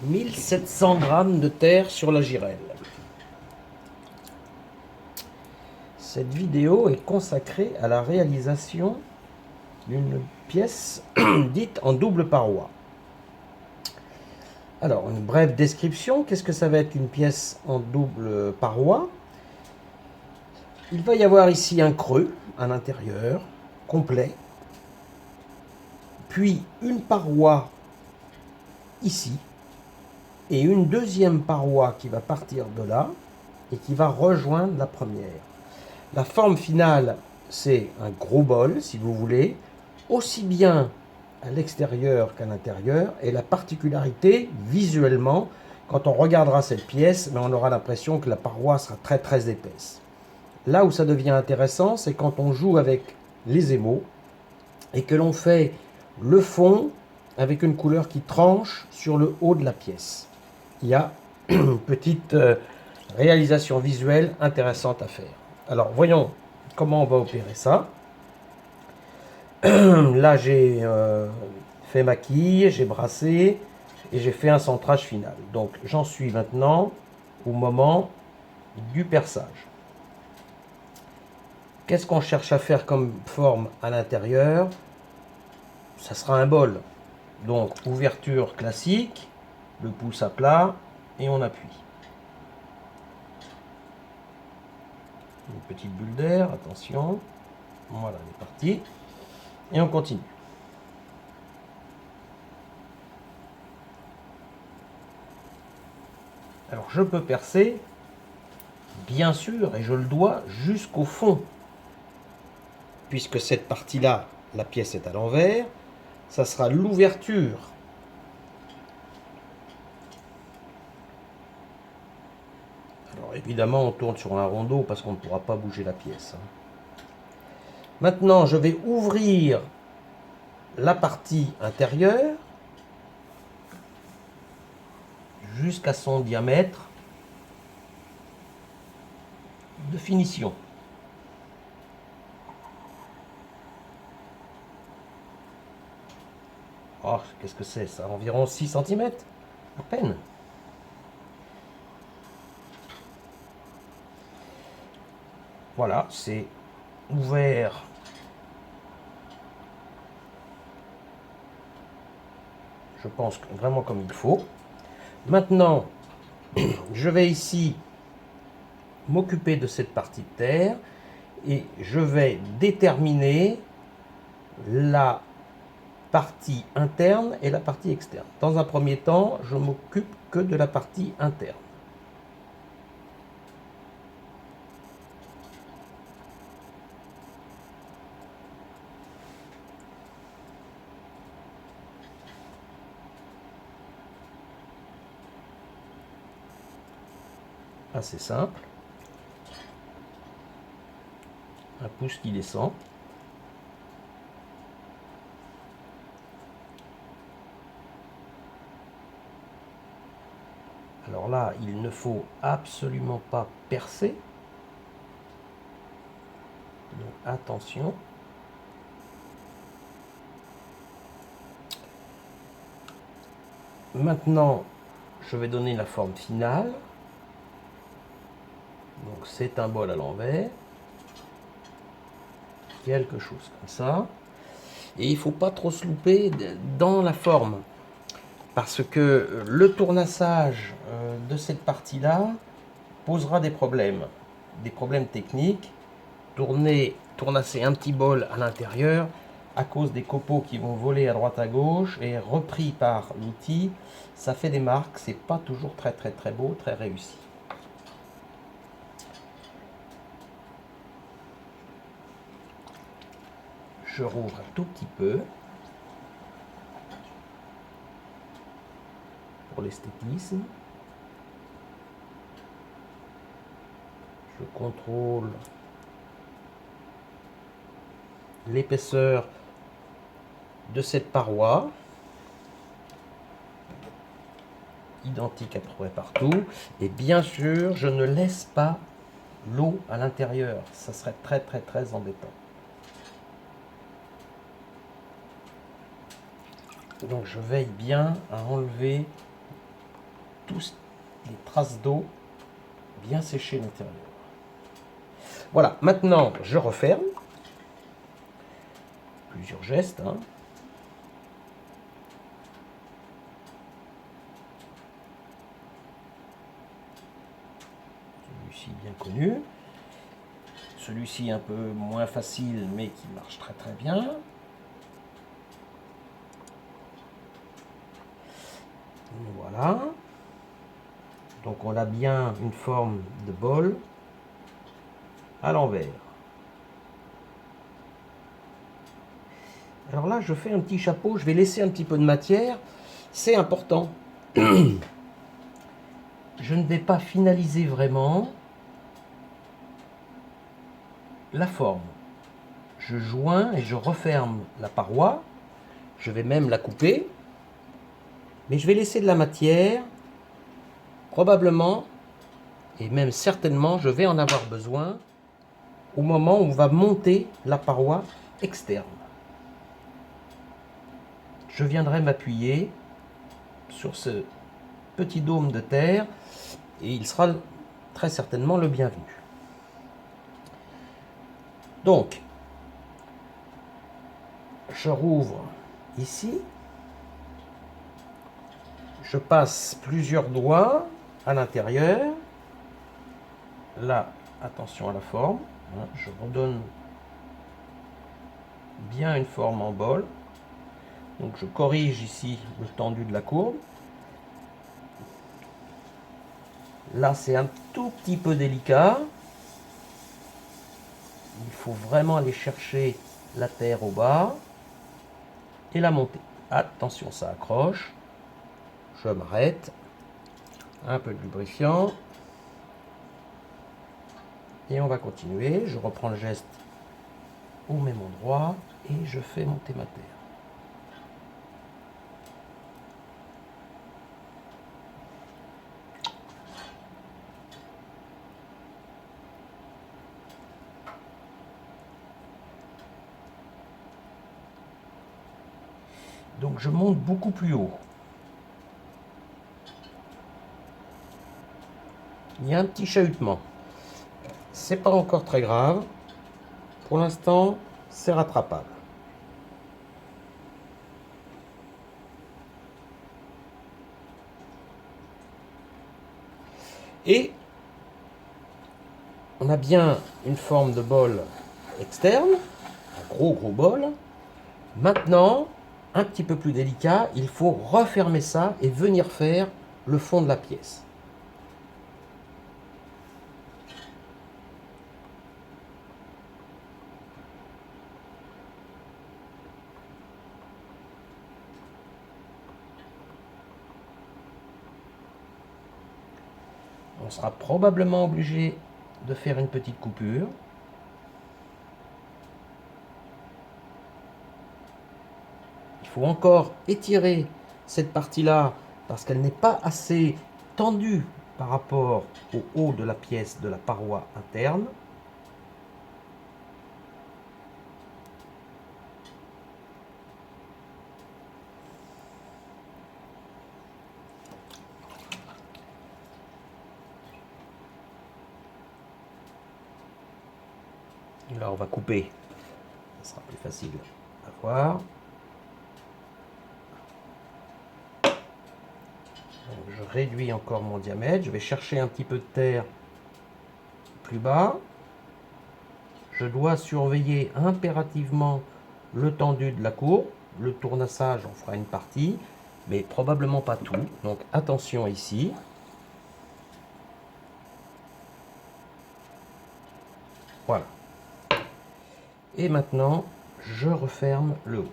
1700 grammes de terre sur la girelle. Cette vidéo est consacrée à la réalisation d'une pièce dite en double paroi. Alors, une brève description. Qu'est-ce que ça va être une pièce en double paroi? Il va y avoir ici un creux à l'intérieur, complet, puis une paroi ici, et une deuxième paroi qui va partir de là, et qui va rejoindre la première. La forme finale, c'est un gros bol, si vous voulez, aussi bien à l'extérieur qu'à l'intérieur, et la particularité, visuellement, quand on regardera cette pièce, on aura l'impression que la paroi sera très très épaisse. Là où ça devient intéressant, c'est quand on joue avec les émaux et que l'on fait le fond avec une couleur qui tranche sur le haut de la pièce. Il y a une petite réalisation visuelle intéressante à faire. Alors voyons comment on va opérer ça. Là j'ai fait ma quille, j'ai brassé et j'ai fait un centrage final. Donc j'en suis maintenant au moment du perçage. Qu'est-ce qu'on cherche à faire comme forme à l'intérieur? Ça sera un bol. Donc ouverture classique, le pouce à plat et on appuie. Une petite bulle d'air, attention. Voilà, elle est partie. Et on continue. Alors je peux percer, bien sûr, et je le dois jusqu'au fond. Puisque cette partie-là, la pièce est à l'envers, ça sera l'ouverture. Alors évidemment, on tourne sur un rondeau parce qu'on ne pourra pas bouger la pièce. Maintenant, je vais ouvrir la partie intérieure jusqu'à son diamètre de finition. Oh, qu'est-ce que c'est ça? Environ 6 cm, à peine. Voilà, c'est ouvert. Je pense vraiment comme il faut. Maintenant, je vais ici m'occuper de cette partie de terre et je vais déterminer la partie interne et la partie externe. Dans un premier temps, je m'occupe que de la partie interne. Assez simple. Un pouce qui descend. Alors là, il ne faut absolument pas percer. Donc attention. Maintenant, je vais donner la forme finale. Donc c'est un bol à l'envers. Quelque chose comme ça. Et il ne faut pas trop se louper dans la forme. Parce que le tournassage de cette partie-là posera des problèmes techniques. Tournasser un petit bol à l'intérieur à cause des copeaux qui vont voler à droite à gauche et repris par l'outil, ça fait des marques, c'est pas toujours très très très beau, très réussi. Je rouvre un tout petit peu pour l'esthétisme. Je contrôle l'épaisseur de cette paroi, identique à peu près partout, et bien sûr je ne laisse pas l'eau à l'intérieur, ça serait très très très embêtant. Donc je veille bien à enlever tous les traces d'eau bien séchées à l'intérieur. Voilà, maintenant je referme. Plusieurs gestes. Hein. Celui-ci bien connu. Celui-ci un peu moins facile mais qui marche très très bien. Voilà. Donc on a bien une forme de bol à l'envers. Alors là, je fais un petit chapeau, je vais laisser un petit peu de matière. C'est important. Je ne vais pas finaliser vraiment la forme. Je joins et je referme la paroi. Je vais même la couper. Mais je vais laisser de la matière. Probablement, et même certainement, je vais en avoir besoin au moment où on va monter la paroi externe. Je viendrai m'appuyer sur ce petit dôme de terre et il sera très certainement le bienvenu. Donc, je rouvre ici, je passe plusieurs doigts à l'intérieur. Là, attention à la forme, je redonne bien une forme en bol. Donc je corrige ici le tendu de la courbe. Là, c'est un tout petit peu délicat. Il faut vraiment aller chercher la terre au bas et la monter. Attention, ça accroche. Je m'arrête. Un peu de lubrifiant. Et on va continuer. Je reprends le geste au même endroit et je fais monter ma terre. Donc je monte beaucoup plus haut. Il y a un petit chahutement. C'est pas encore très grave. Pour l'instant, c'est rattrapable. Et on a bien une forme de bol externe, un gros bol. Maintenant, un petit peu plus délicat, il faut refermer ça et venir faire le fond de la pièce. On sera probablement obligé de faire une petite coupure. Il faut encore étirer cette partie-là parce qu'elle n'est pas assez tendue par rapport au haut de la pièce de la paroi interne. Là, on va couper. Ça sera plus facile à voir. Donc, je réduis encore mon diamètre. Je vais chercher un petit peu de terre plus bas. Je dois surveiller impérativement le tendu de la courbe. Le tournassage, on fera une partie, mais probablement pas tout. Donc attention ici. Voilà. Et maintenant, je referme le haut.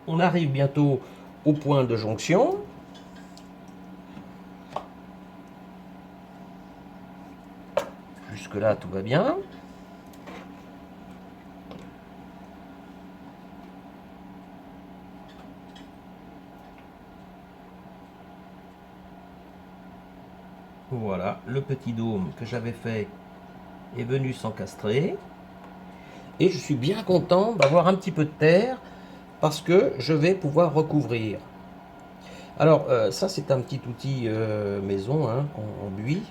On arrive bientôt au point de jonction. Jusque-là, tout va bien. Voilà, le petit dôme que j'avais fait est venu s'encastrer. Et je suis bien content d'avoir un petit peu de terre parce que je vais pouvoir recouvrir. Alors ça c'est un petit outil maison hein, en buis.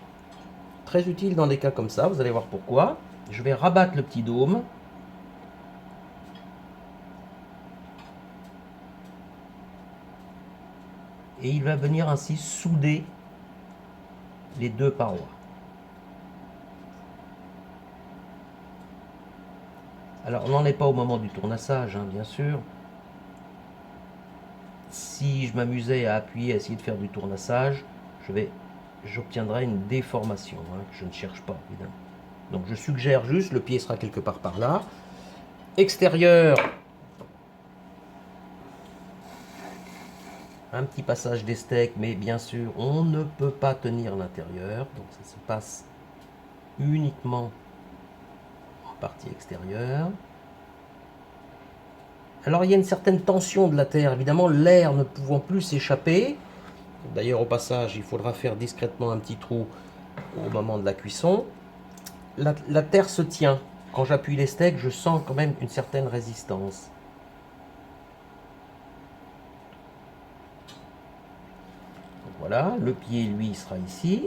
Très utile dans des cas comme ça, vous allez voir pourquoi. Je vais rabattre le petit dôme. Et il va venir ainsi souder les deux parois. Alors on n'en est pas au moment du tournassage, hein, bien sûr. Si je m'amusais à appuyer, à essayer de faire du tournassage, j'obtiendrai une déformation, hein, que je ne cherche pas, évidemment. Donc je suggère juste, le pied sera quelque part par là. Extérieur, un petit passage des steaks, mais bien sûr, on ne peut pas tenir l'intérieur. Donc ça se passe uniquement en partie extérieure. Alors il y a une certaine tension de la terre, évidemment, l'air ne pouvant plus s'échapper. D'ailleurs, au passage, il faudra faire discrètement un petit trou au moment de la cuisson. La terre se tient. Quand j'appuie les steaks, je sens quand même une certaine résistance. Donc voilà, le pied, lui, sera ici.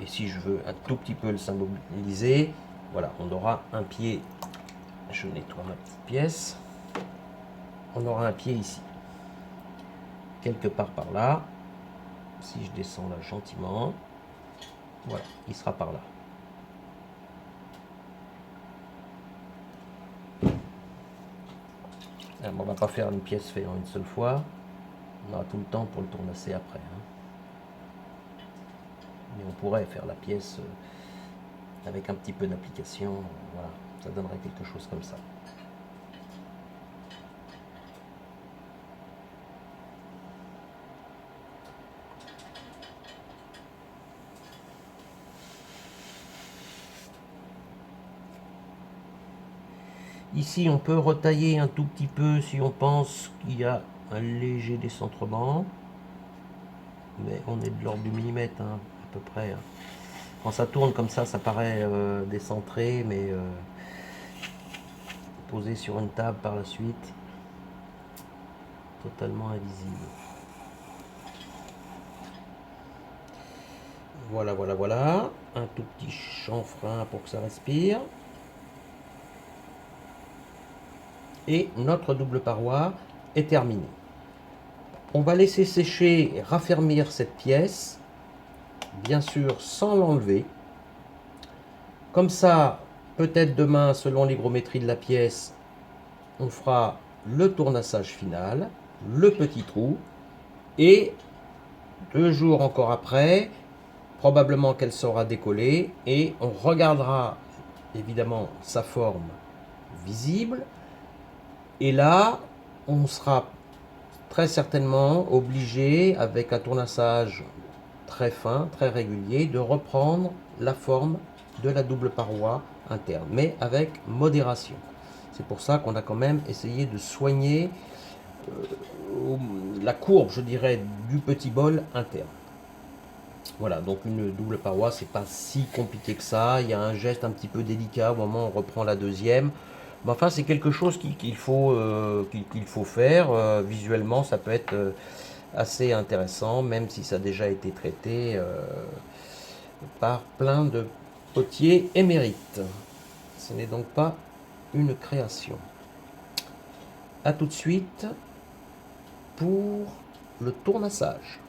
Et si je veux un tout petit peu le symboliser, voilà, on aura un pied. Je nettoie ma petite pièce. On aura un pied ici. Quelque part par là. Si je descends là gentiment, voilà, il sera par là. Alors, on ne va pas faire une pièce faite en une seule fois. On aura tout le temps pour le tournasser après. Hein. Mais on pourrait faire la pièce avec un petit peu d'application. Voilà, ça donnerait quelque chose comme ça. Ici, on peut retailler un tout petit peu si on pense qu'il y a un léger décentrement. Mais on est de l'ordre du millimètre, hein, à peu près. Hein. Quand ça tourne comme ça paraît décentré, mais posé sur une table par la suite, totalement invisible. Voilà, voilà, voilà. Un tout petit chanfrein pour que ça respire. Et notre double paroi est terminée. On va laisser sécher et raffermir cette pièce, bien sûr sans l'enlever. Comme ça, peut-être demain, selon l'hygrométrie de la pièce, on fera le tournassage final, le petit trou, et 2 jours encore après, probablement qu'elle sera décollée, et on regardera évidemment sa forme visible, et là, on sera très certainement obligé, avec un tournassage très fin, très régulier, de reprendre la forme de la double paroi interne, mais avec modération. C'est pour ça qu'on a quand même essayé de soigner la courbe, je dirais, du petit bol interne. Voilà, donc une double paroi, c'est pas si compliqué que ça. Il y a un geste un petit peu délicat au moment où on reprend la deuxième. Mais enfin, c'est quelque chose qu'il faut faire. Visuellement, ça peut être assez intéressant, même si ça a déjà été traité par plein de potiers émérites. Ce n'est donc pas une création. A tout de suite pour le tournassage.